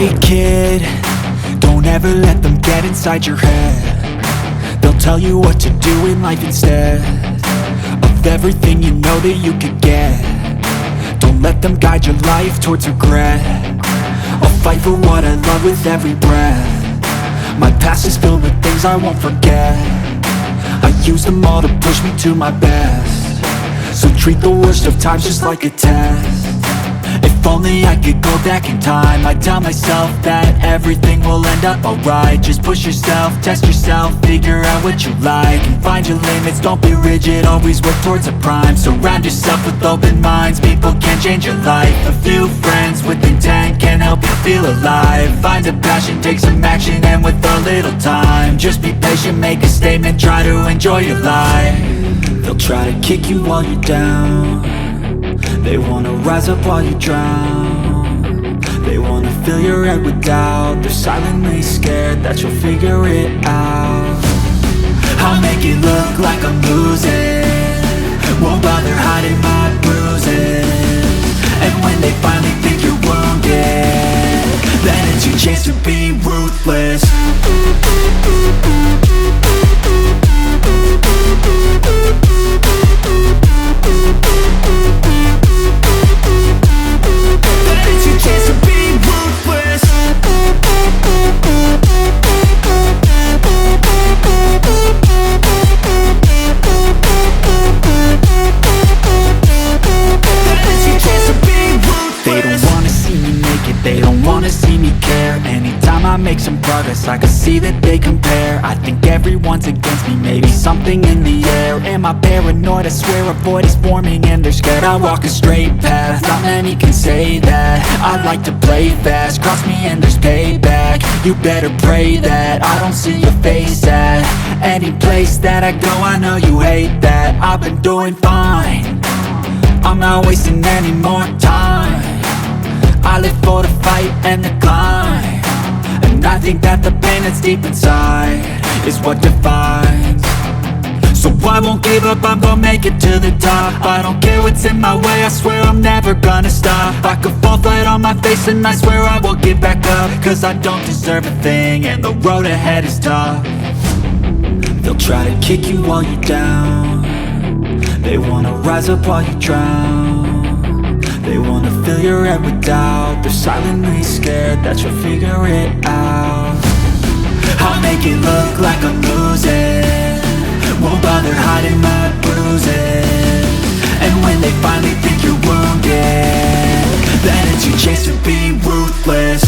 Hey kid, don't ever let them get inside your head. They'll tell you what to do in life instead of everything you know that you could get. Don't let them guide your life towards regret. I'll fight for what I love with every breath. My past is filled with things I won't forget. I use them all to push me to my best. So treat the worst of times just like a test. If only I could go back in time, I'd tell myself that everything will end up alright. Just push yourself, test yourself, figure out what you like, and find your limits, don't be rigid, always work towards a prime. Surround yourself with open minds, people can change your life. A few friends with intent can help you feel alive. Find a passion, take some action, and with a little time, just be patient, make a statement, try to enjoy your life. They'll try to kick you while you're down. They wanna rise up while you drown. They wanna fill your head with doubt. They're silently scared that you'll figure it out. I'll make it look like I'm losing, won't bother hiding my bruises. And when they finally think you're wounded, then it's your chance to be ruthless. I make some progress, I can see that they compare. I think everyone's against me, maybe something in the air. Am I paranoid? I swear a void is forming and they're scared. I walk a straight path, not many can say that. I like to play fast, cross me and there's payback. You better pray that I don't see your face at any place that I go. I know you hate that. I've been doing fine, I'm not wasting any more time. I live for the fight and the climb, and I think that the pain that's deep inside is what defines. So I won't give up, I'm gonna make it to the top. I don't care what's in my way, I swear I'm never gonna stop. I could fall flat on my face and I swear I will get back up, cause I don't deserve a thing and the road ahead is tough. They'll try to kick you while you're down. They wanna rise up while you drown. They wanna fill your head with doubt. They're silently scared that you'll figure it out. I'll make it look like I'm losing, won't bother hiding my bruises. And when they finally think you're wounded, then it's your chance to be ruthless.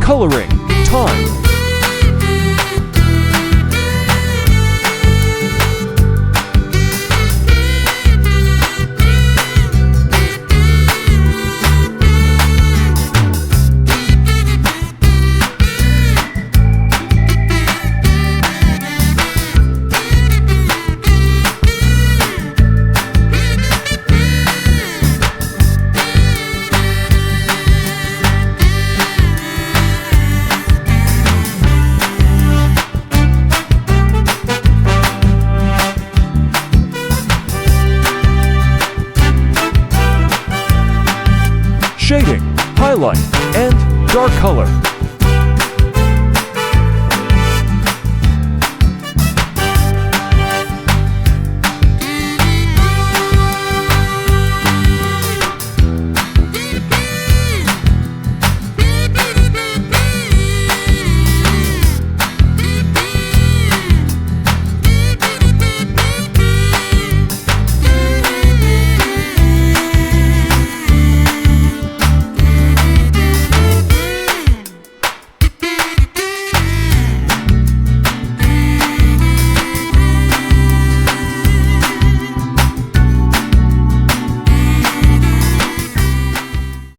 Coloring time. Shading, highlight, and dark color.